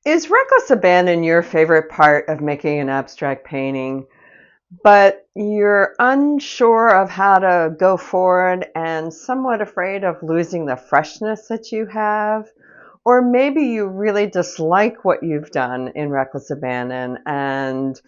Is reckless abandon your favorite part of making an abstract painting, but you're unsure of how to go forward and somewhat afraid of losing the freshness that you have? Or maybe you really dislike what you've done in reckless abandon and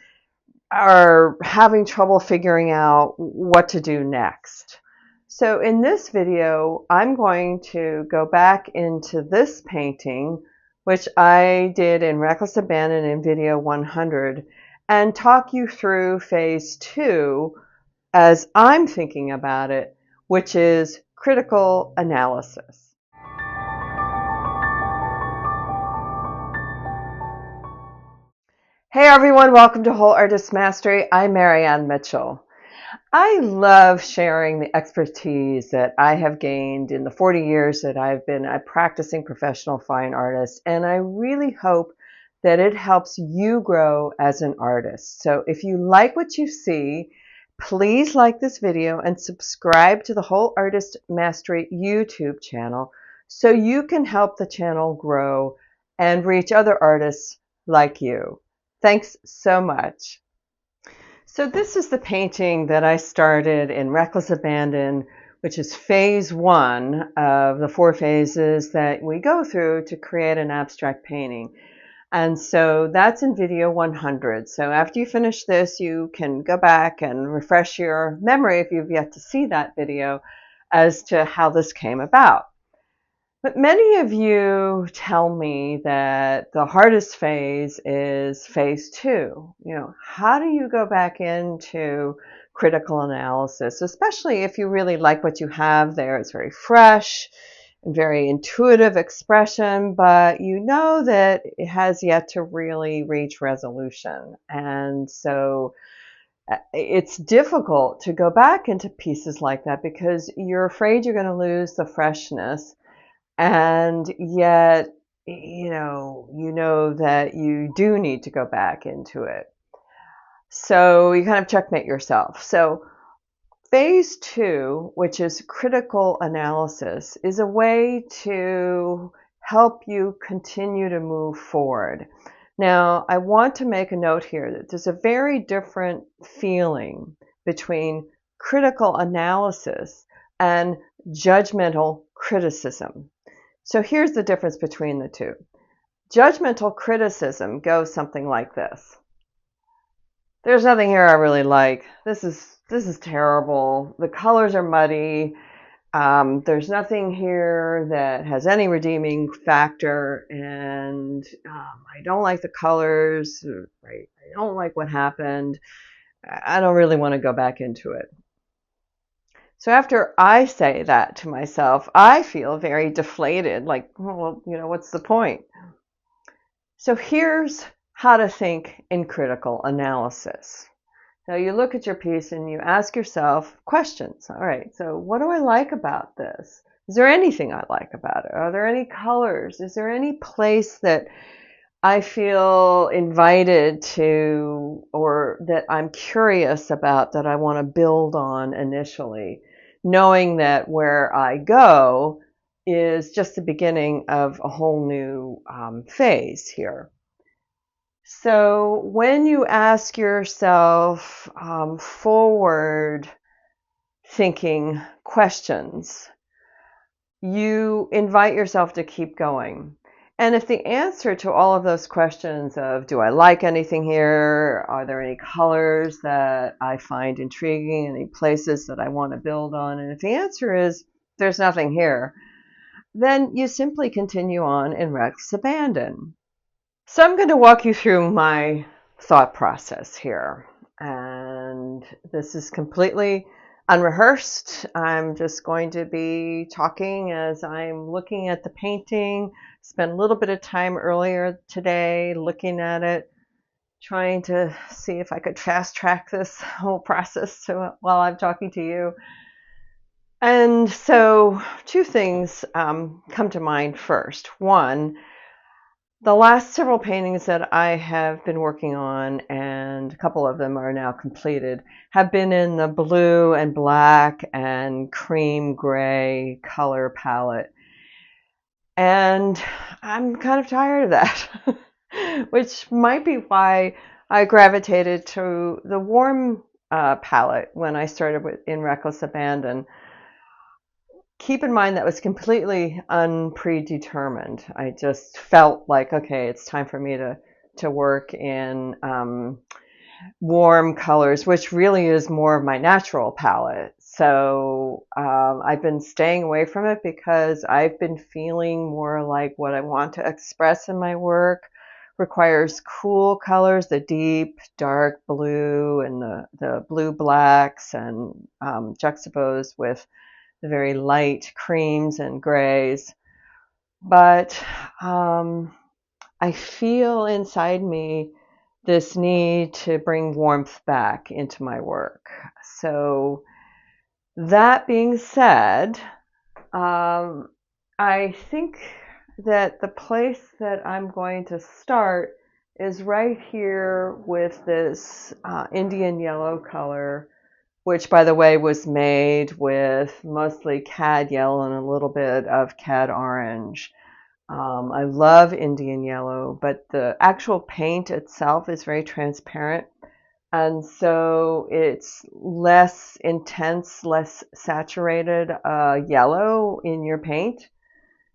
are having trouble figuring out what to do next. So in this video, I'm going to go back into this painting, which I did in Reckless Abandon in video 100, and talk you through phase 2 as I'm thinking about it, which is critical analysis. Hey everyone, welcome to Whole Artist Mastery. I'm Marianne Mitchell. I love sharing the expertise that I have gained in the 40 years that I've been a practicing professional fine artist, and I really hope that it helps you grow as an artist. So if you like what you see, please like this video and subscribe to the Whole Artist Mastery YouTube channel so you can help the channel grow and reach other artists like you. Thanks so much. So this is the painting that I started in Reckless Abandon, which is phase 1 of the 4 phases that we go through to create an abstract painting. And so that's in video 100. So after you finish this, you can go back and refresh your memory if you've yet to see that video as to how this came about. But many of you tell me that the hardest phase is phase 2. How do you go back into critical analysis, especially if you really like what you have there? It's very fresh and very intuitive expression, but you know that it has yet to really reach resolution. And so it's difficult to go back into pieces like that because you're afraid you're going to lose the freshness. And yet, you know that you do need to go back into it. So you kind of checkmate yourself. So phase 2, which is critical analysis, is a way to help you continue to move forward. Now, I want to make a note here that there's a very different feeling between critical analysis and judgmental criticism. So here's the difference between the two. Judgmental criticism goes something like this. There's nothing here I really like. This is terrible. The colors are muddy. There's nothing here that has any redeeming factor, and I don't like the colors. I don't like what happened. I don't really want to go back into it. So after I say that to myself, I feel very deflated, like, well, what's the point? So here's how to think in critical analysis. Now you look at your piece and you ask yourself questions. All right, so what do I like about this? Is there anything I like about it? Are there any colors? Is there any place that I feel invited to, or that I'm curious about, that I want to build on initially, knowing that where I go is just the beginning of a whole new phase here. So when you ask yourself forward thinking questions, you invite yourself to keep going. And if the answer to all of those questions of, do I like anything here? Are there any colors that I find intriguing? Any places that I want to build on? And if the answer is, there's nothing here, then you simply continue on in reckless abandon. So I'm going to walk you through my thought process here. And this is completely unrehearsed. I'm just going to be talking as I'm looking at the painting. Spent a little bit of time earlier today looking at it, trying to see if I could fast track this whole process while I'm talking to you. And so 2 things come to mind first. One, the last several paintings that I have been working on, and a couple of them are now completed, have been in the blue and black and cream gray color palette. And I'm kind of tired of that. which might be why I gravitated to the warm palette when I started in Reckless Abandon. Keep in mind that was completely unpredetermined. I just felt like, okay, it's time for me to work in warm colors, which really is more of my natural palette. So I've been staying away from it because I've been feeling more like what I want to express in my work requires cool colors, the deep dark blue and the blue blacks, and juxtaposed with the very light creams and grays. But I feel inside me this need to bring warmth back into my work. So that being said, I think that the place that I'm going to start is right here with this Indian yellow color, which, by the way, was made with mostly cad yellow and a little bit of cad orange. I love Indian yellow, but the actual paint itself is very transparent. And so it's less intense, less saturated yellow in your paint.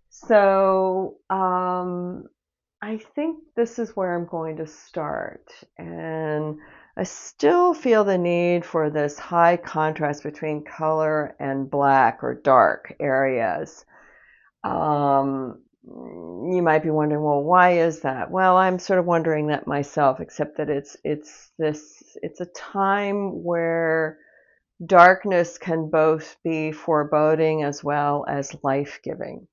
So I think this is where I'm going to start. And I still feel the need for this high contrast between color and black or dark areas. You might be wondering, well, why is that? Well, I'm sort of wondering that myself, except that it's a time where darkness can both be foreboding as well as life-giving.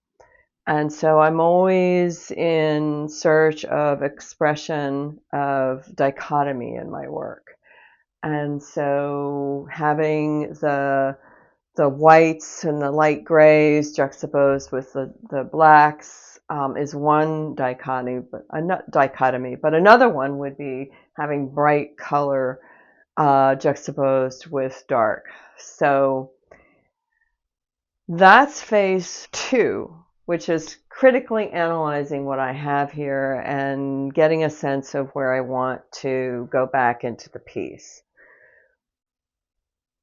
And so I'm always in search of expression of dichotomy in my work. And so having the whites and the light grays juxtaposed with the blacks is one dichotomy, but another one would be having bright color juxtaposed with dark. So that's phase 2, which is critically analyzing what I have here and getting a sense of where I want to go back into the piece.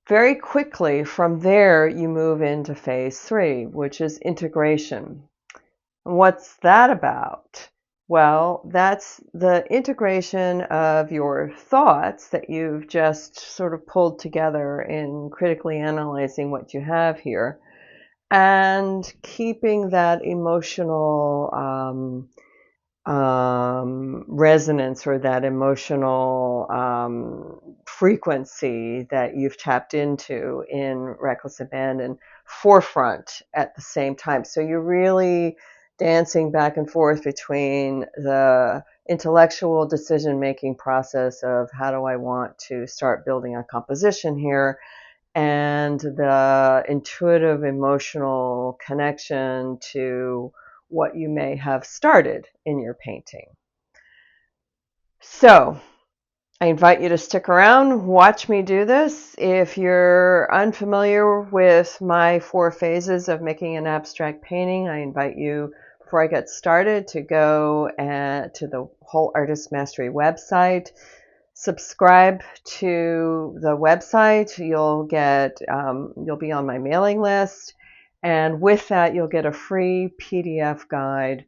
Very quickly from there, you move into phase 3, which is integration. And what's that about? Well, that's the integration of your thoughts that you've just sort of pulled together in critically analyzing what you have here, and keeping that emotional resonance or that emotional frequency that you've tapped into in Reckless Abandon forefront at the same time. So you're really dancing back and forth between the intellectual decision-making process of how do I want to start building a composition here, and the intuitive emotional connection to what you may have started in your painting. So I invite you to stick around, watch me do this. If you're unfamiliar with my 4 phases of making an abstract painting, I invite you, before I get started, to go to the Whole Artist Mastery website. Subscribe to the website. You'll be on my mailing list, and with that you'll get a free PDF guide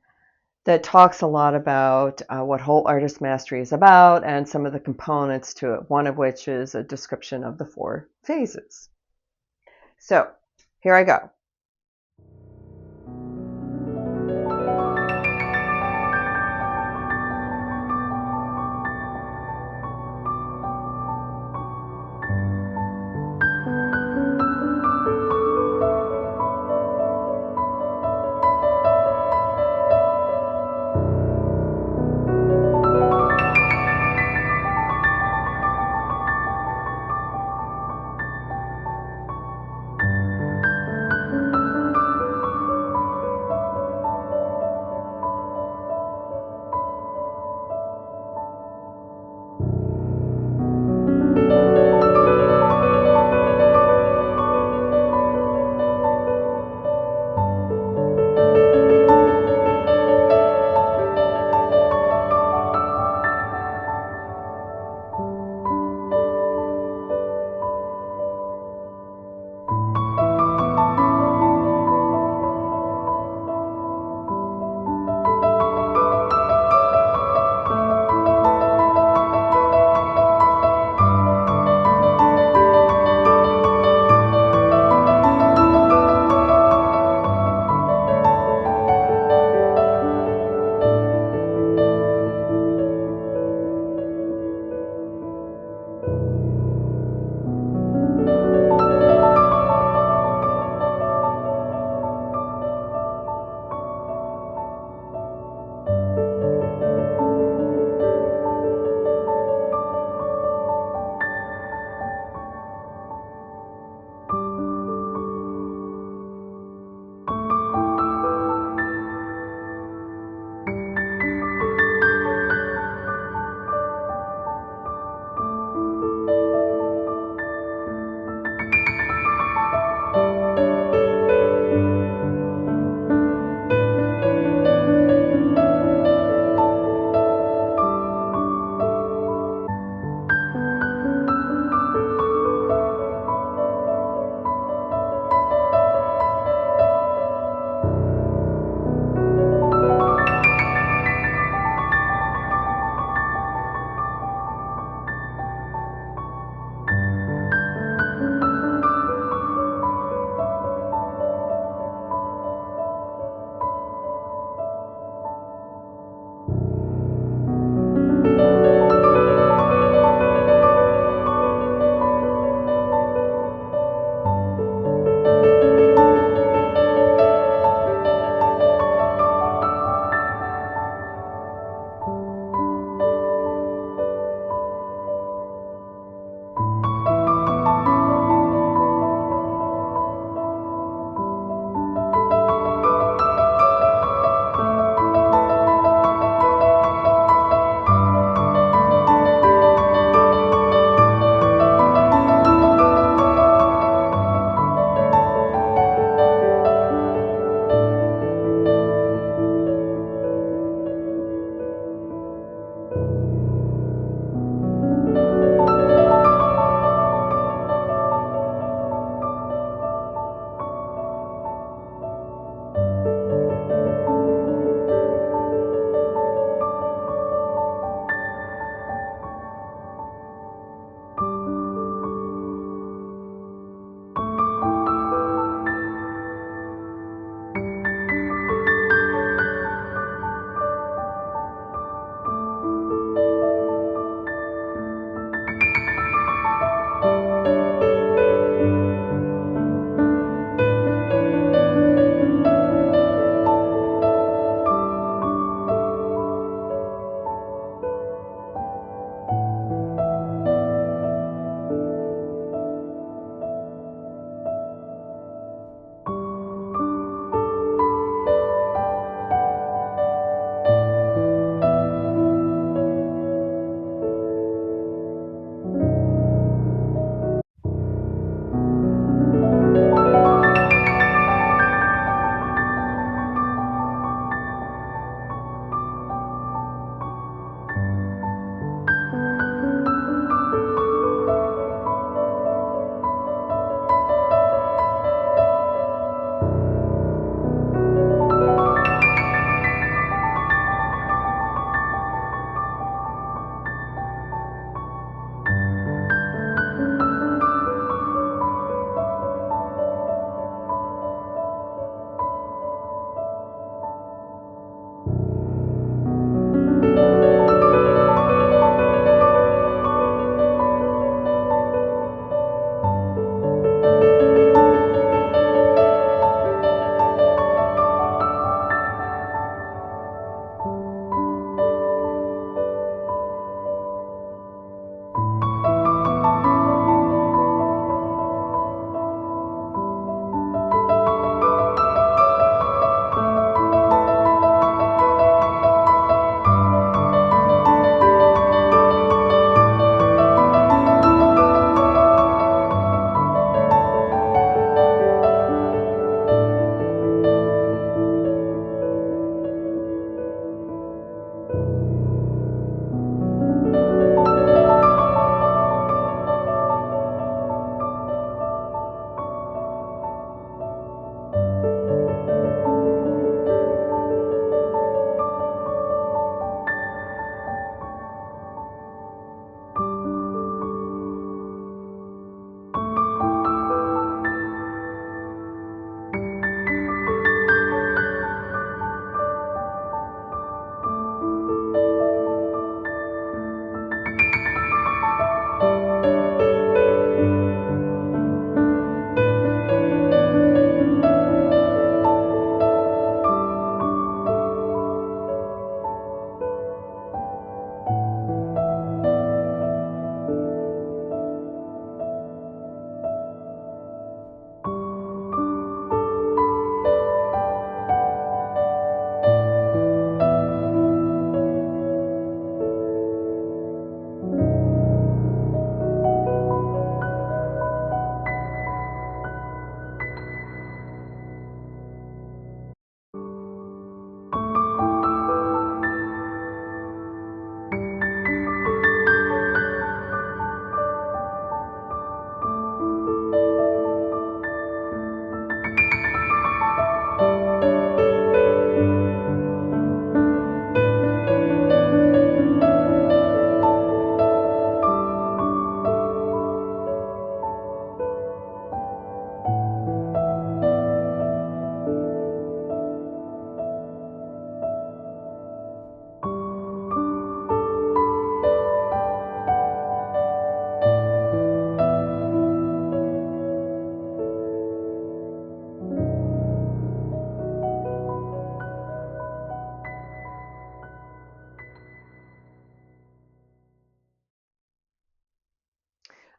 that talks a lot about what Whole Artist Mastery is about and some of the components to it, one of which is a description of the 4 phases. So here I go.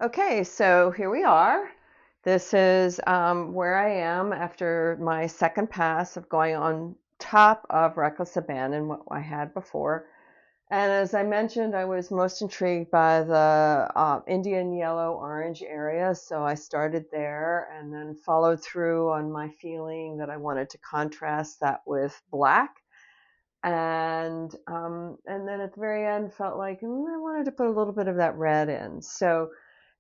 Okay, so here we are. This is where I am after my second pass of going on top of Reckless Abandon, what I had before. And as I mentioned, I was most intrigued by the Indian yellow orange area, so I started there and then followed through on my feeling that I wanted to contrast that with black. And then at the very end felt like I wanted to put a little bit of that red in. So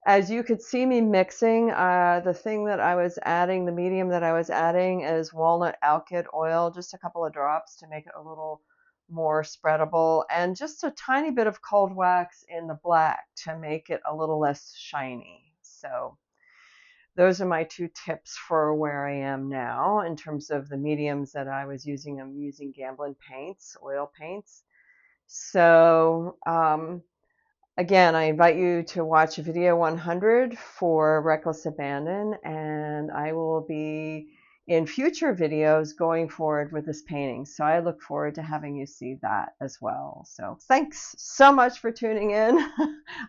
as you could see me mixing, the thing that I was adding, the medium that I was adding is walnut alkyd oil, just a couple of drops to make it a little more spreadable, and just a tiny bit of cold wax in the black to make it a little less shiny. So those are my two tips for where I am now in terms of the mediums that I was using. I'm using Gamblin paints, oil paints. So again, I invite you to watch video 100 for Reckless Abandon, and I will be in future videos going forward with this painting. So I look forward to having you see that as well. So thanks so much for tuning in.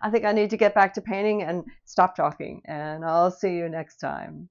I think I need to get back to painting and stop talking, and I'll see you next time.